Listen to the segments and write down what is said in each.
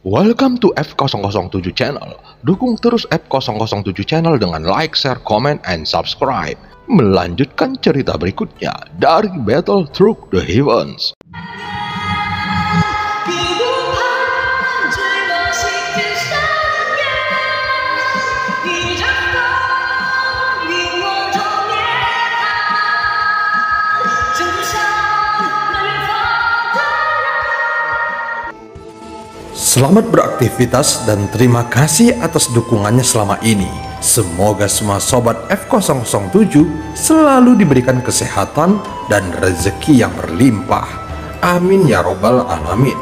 Welcome to F007 Channel. Dukung terus F007 Channel dengan like, share, comment, and subscribe. Melanjutkan cerita berikutnya dari Battle Through the Heavens. Selamat beraktivitas dan terima kasih atas dukungannya selama ini. Semoga semua sobat F007 selalu diberikan kesehatan dan rezeki yang berlimpah. Amin ya robbal alamin.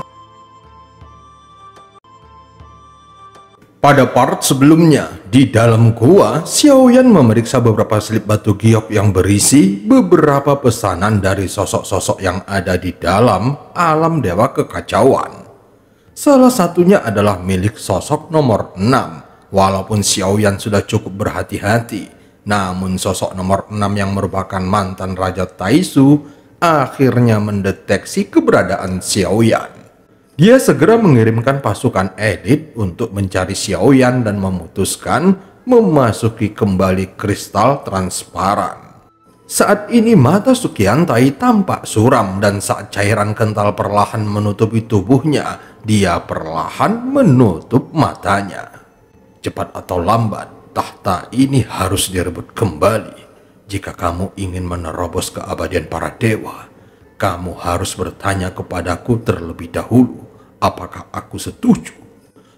Pada part sebelumnya, di dalam gua, Xiaoyan memeriksa beberapa slip batu giok yang berisi beberapa pesanan dari sosok-sosok yang ada di dalam alam dewa kekacauan. Salah satunya adalah milik sosok nomor 6. Walaupun Xiaoyan sudah cukup berhati-hati, namun sosok nomor 6 yang merupakan mantan Raja Taisu akhirnya mendeteksi keberadaan Xiaoyan. Dia segera mengirimkan pasukan elit untuk mencari Xiaoyan dan memutuskan memasuki kembali kristal transparan. Saat ini mata Suqiantai tampak suram dan saat cairan kental perlahan menutupi tubuhnya, dia perlahan menutup matanya. Cepat atau lambat, tahta ini harus direbut kembali. Jika kamu ingin menerobos keabadian para dewa, kamu harus bertanya kepadaku terlebih dahulu, apakah aku setuju?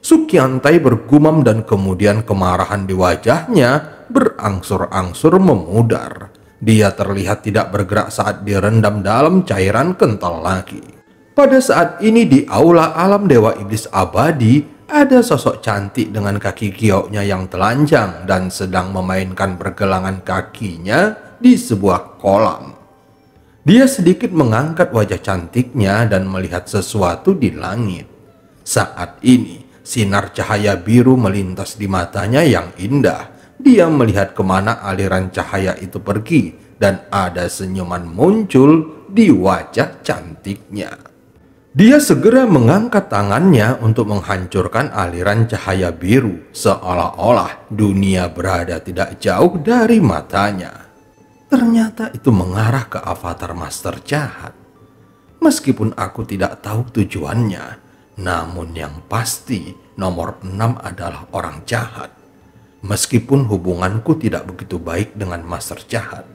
Suqiantai bergumam dan kemudian kemarahan di wajahnya berangsur-angsur memudar. Dia terlihat tidak bergerak saat direndam dalam cairan kental lagi. Pada saat ini di aula alam dewa iblis abadi, ada sosok cantik dengan kaki gioknya yang telanjang dan sedang memainkan pergelangan kakinya di sebuah kolam. Dia sedikit mengangkat wajah cantiknya dan melihat sesuatu di langit. Saat ini, sinar cahaya biru melintas di matanya yang indah. Dia melihat kemana aliran cahaya itu pergi dan ada senyuman muncul di wajah cantiknya. Dia segera mengangkat tangannya untuk menghancurkan aliran cahaya biru, seolah-olah dunia berada tidak jauh dari matanya. Ternyata itu mengarah ke avatar master jahat. Meskipun aku tidak tahu tujuannya, namun yang pasti nomor 6 adalah orang jahat. Meskipun hubunganku tidak begitu baik dengan master jahat,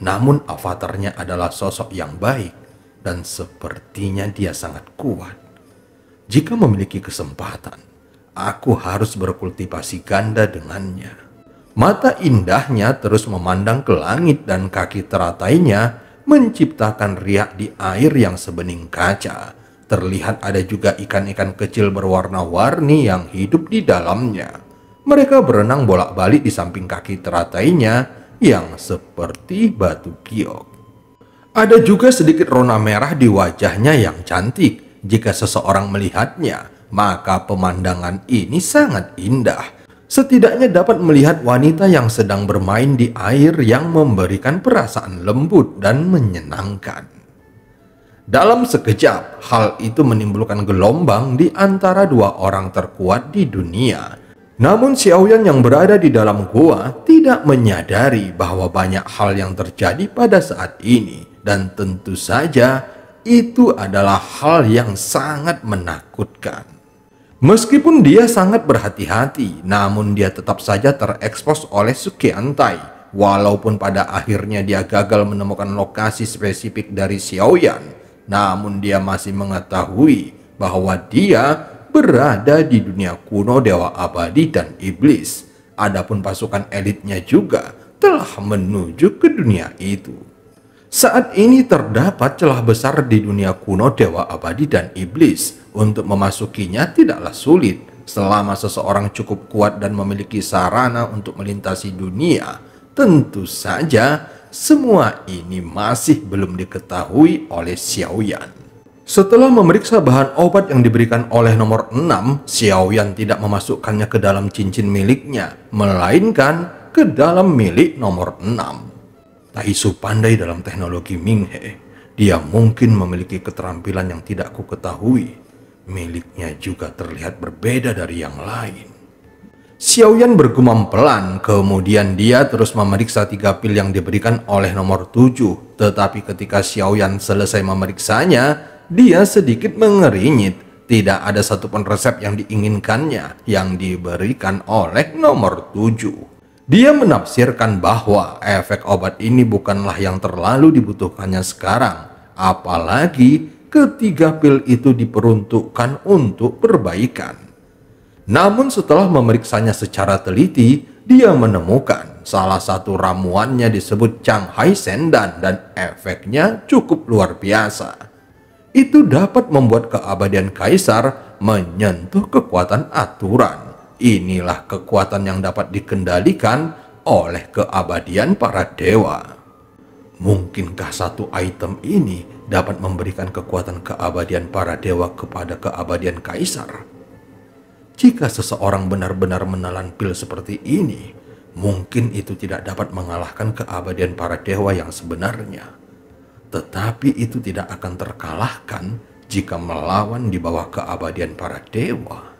namun avatarnya adalah sosok yang baik dan sepertinya dia sangat kuat. Jika memiliki kesempatan, aku harus berkultivasi ganda dengannya. Mata indahnya terus memandang ke langit dan kaki teratainya menciptakan riak di air yang sebening kaca. Terlihat ada juga ikan-ikan kecil berwarna-warni yang hidup di dalamnya. Mereka berenang bolak-balik di samping kaki teratainya yang seperti batu giok. Ada juga sedikit rona merah di wajahnya yang cantik. Jika seseorang melihatnya, maka pemandangan ini sangat indah. Setidaknya dapat melihat wanita yang sedang bermain di air yang memberikan perasaan lembut dan menyenangkan. Dalam sekejap, hal itu menimbulkan gelombang di antara dua orang terkuat di dunia. Namun Xiaoyan yang berada di dalam gua tidak menyadari bahwa banyak hal yang terjadi pada saat ini. Dan tentu saja itu adalah hal yang sangat menakutkan. Meskipun dia sangat berhati-hati, namun dia tetap saja terekspos oleh Suqiantai. Walaupun pada akhirnya dia gagal menemukan lokasi spesifik dari Xiaoyan, namun dia masih mengetahui bahwa dia berada di dunia kuno dewa abadi dan iblis. Adapun pasukan elitnya juga telah menuju ke dunia itu. Saat ini terdapat celah besar di dunia kuno dewa abadi dan iblis. Untuk memasukinya tidaklah sulit selama seseorang cukup kuat dan memiliki sarana untuk melintasi dunia. Tentu saja semua ini masih belum diketahui oleh Xiaoyan. Setelah memeriksa bahan obat yang diberikan oleh nomor 6, Xiaoyan tidak memasukkannya ke dalam cincin miliknya, melainkan ke dalam milik nomor 6. Taisu pandai dalam teknologi Minghe. Dia mungkin memiliki keterampilan yang tidak ku ketahui. miliknya juga terlihat berbeda dari yang lain. Xiaoyan bergumam pelan, kemudian dia terus memeriksa 3 pil yang diberikan oleh nomor 7. Tetapi ketika Xiaoyan selesai memeriksanya, dia sedikit mengerinyit. Tidak ada satupun resep yang diinginkannya yang diberikan oleh nomor 7. Dia menafsirkan bahwa efek obat ini bukanlah yang terlalu dibutuhkannya sekarang. Apalagi ketiga pil itu diperuntukkan untuk perbaikan. Namun setelah memeriksanya secara teliti, dia menemukan salah satu ramuannya disebut Shanghai Sendan dan efeknya cukup luar biasa. Itu dapat membuat keabadian kaisar menyentuh kekuatan aturan. Inilah kekuatan yang dapat dikendalikan oleh keabadian para dewa. Mungkinkah satu item ini dapat memberikan kekuatan keabadian para dewa kepada keabadian kaisar? Jika seseorang benar-benar menelan pil seperti ini, mungkin itu tidak dapat mengalahkan keabadian para dewa yang sebenarnya. Tetapi itu tidak akan terkalahkan jika melawan di bawah keabadian para dewa.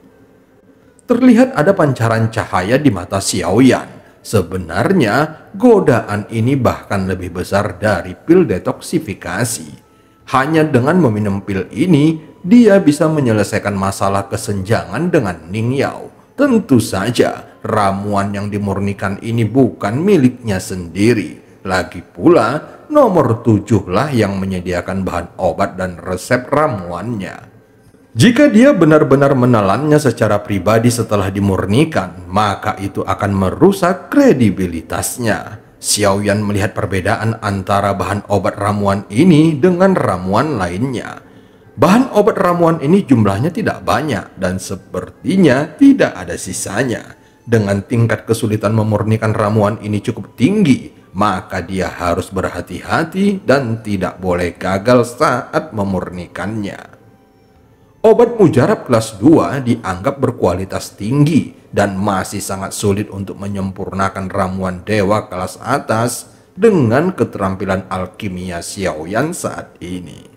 Terlihat ada pancaran cahaya di mata Xiaoyan. Sebenarnya godaan ini bahkan lebih besar dari pil detoksifikasi. Hanya dengan meminum pil ini, dia bisa menyelesaikan masalah kesenjangan dengan Ning Yao. Tentu saja ramuan yang dimurnikan ini bukan miliknya sendiri. Lagi pula nomor 7 lah yang menyediakan bahan obat dan resep ramuannya. Jika dia benar-benar menelannya secara pribadi setelah dimurnikan, maka itu akan merusak kredibilitasnya. Xiaoyan melihat perbedaan antara bahan obat ramuan ini dengan ramuan lainnya. Bahan obat ramuan ini jumlahnya tidak banyak dan sepertinya tidak ada sisanya. Dengan tingkat kesulitan memurnikan ramuan ini cukup tinggi, maka dia harus berhati-hati dan tidak boleh gagal saat memurnikannya. Obat mujarab kelas 2 dianggap berkualitas tinggi dan masih sangat sulit untuk menyempurnakan ramuan dewa kelas atas dengan keterampilan alkimia Xiaoyan saat ini.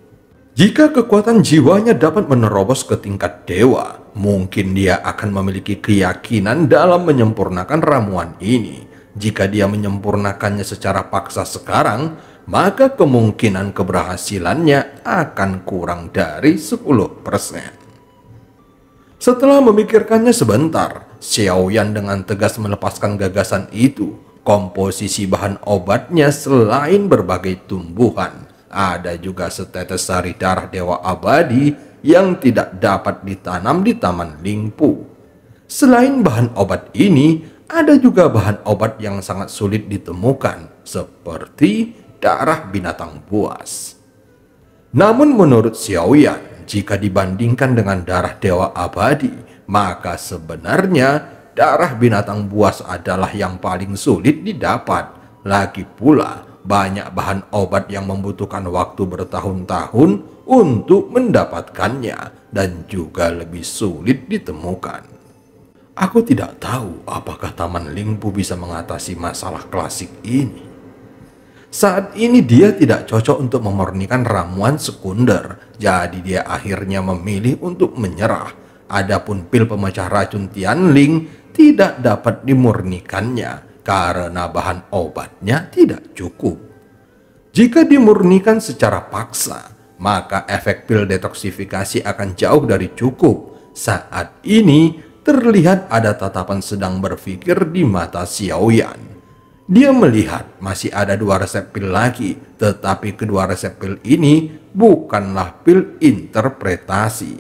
Jika kekuatan jiwanya dapat menerobos ke tingkat dewa, mungkin dia akan memiliki keyakinan dalam menyempurnakan ramuan ini. Jika dia menyempurnakannya secara paksa sekarang, maka kemungkinan keberhasilannya akan kurang dari 10%. Setelah memikirkannya sebentar, Xiaoyan dengan tegas melepaskan gagasan itu. Komposisi bahan obatnya selain berbagai tumbuhan, ada juga setetes sari darah dewa abadi yang tidak dapat ditanam di Taman Lingpu. Selain bahan obat ini, ada juga bahan obat yang sangat sulit ditemukan, seperti darah binatang buas. Namun menurut Xiaoyan, jika dibandingkan dengan darah dewa abadi, maka sebenarnya darah binatang buas adalah yang paling sulit didapat. Lagi pula, banyak bahan obat yang membutuhkan waktu bertahun-tahun untuk mendapatkannya dan juga lebih sulit ditemukan. Aku tidak tahu apakah Taman Lingpu bisa mengatasi masalah klasik ini. Saat ini dia tidak cocok untuk memurnikan ramuan sekunder, jadi dia akhirnya memilih untuk menyerah. Adapun pil pemecah racun Tianling tidak dapat dimurnikannya karena bahan obatnya tidak cukup. Jika dimurnikan secara paksa, maka efek pil detoksifikasi akan jauh dari cukup. Saat ini terlihat ada tatapan sedang berpikir di mata Xiaoyan. Dia melihat masih ada 2 resep pil lagi, tetapi kedua resep pil ini bukanlah pil interpretasi.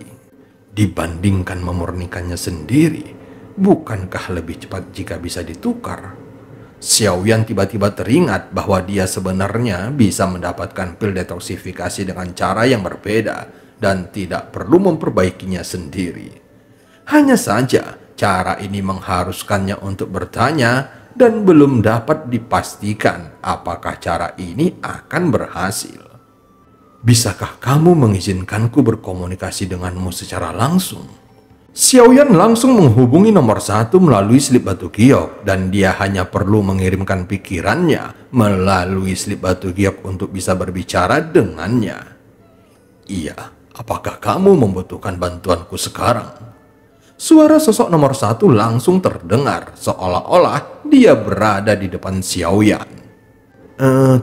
Dibandingkan memurnikannya sendiri, bukankah lebih cepat jika bisa ditukar? Xiaoyan tiba-tiba teringat bahwa dia sebenarnya bisa mendapatkan pil detoksifikasi dengan cara yang berbeda dan tidak perlu memperbaikinya sendiri. Hanya saja cara ini mengharuskannya untuk bertanya dan belum dapat dipastikan apakah cara ini akan berhasil. Bisakah kamu mengizinkanku berkomunikasi denganmu secara langsung? Xiaoyan langsung menghubungi nomor 1 melalui slip batu giok dan dia hanya perlu mengirimkan pikirannya melalui slip batu giok untuk bisa berbicara dengannya. Iya, Apakah kamu membutuhkan bantuanku sekarang? Suara sosok nomor 1 langsung terdengar, seolah-olah dia berada di depan Xiaoyan.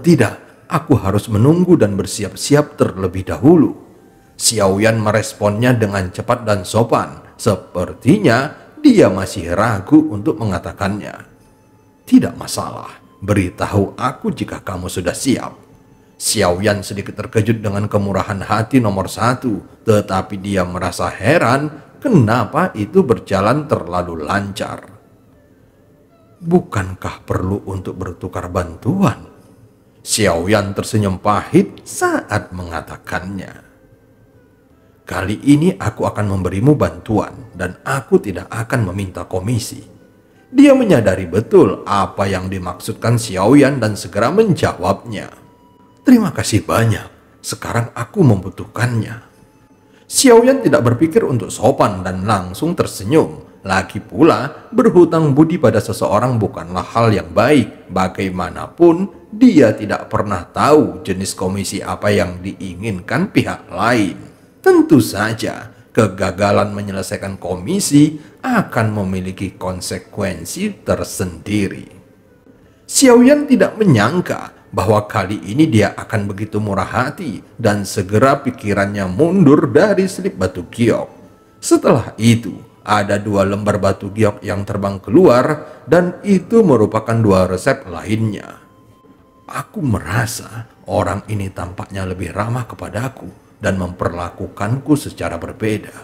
Tidak, aku harus menunggu dan bersiap-siap terlebih dahulu. Xiaoyan meresponnya dengan cepat dan sopan. Sepertinya dia masih ragu untuk mengatakannya. Tidak masalah, beritahu aku jika kamu sudah siap. Xiaoyan sedikit terkejut dengan kemurahan hati nomor 1, tetapi dia merasa heran kenapa itu berjalan terlalu lancar. Bukankah perlu untuk bertukar bantuan? Xiaoyan tersenyum pahit saat mengatakannya. Kali ini aku akan memberimu bantuan dan aku tidak akan meminta komisi. Dia menyadari betul apa yang dimaksudkan Xiaoyan dan segera menjawabnya. Terima kasih banyak, sekarang aku membutuhkannya. Xiaoyan tidak berpikir untuk sopan dan langsung tersenyum. Lagi pula, berhutang budi pada seseorang bukanlah hal yang baik. Bagaimanapun, dia tidak pernah tahu jenis komisi apa yang diinginkan pihak lain. Tentu saja, kegagalan menyelesaikan komisi akan memiliki konsekuensi tersendiri. Xiaoyan tidak menyangka bahwa kali ini dia akan begitu murah hati dan segera pikirannya mundur dari slip batu giok. Setelah itu, ada 2 lembar batu giok yang terbang keluar dan itu merupakan 2 resep lainnya. Aku merasa orang ini tampaknya lebih ramah kepadaku dan memperlakukanku secara berbeda.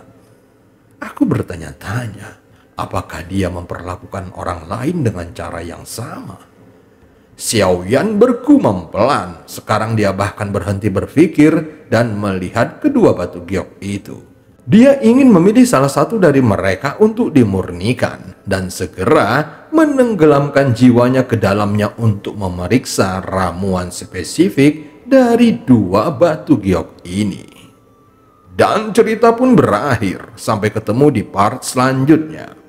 Aku bertanya-tanya, apakah dia memperlakukan orang lain dengan cara yang sama? Xiaoyan bergumam pelan. Sekarang dia bahkan berhenti berpikir dan melihat kedua batu giok itu. Dia ingin memilih salah satu dari mereka untuk dimurnikan dan segera menenggelamkan jiwanya ke dalamnya untuk memeriksa ramuan spesifik dari 2 batu giok ini. Dan cerita pun berakhir. Sampai ketemu di part selanjutnya.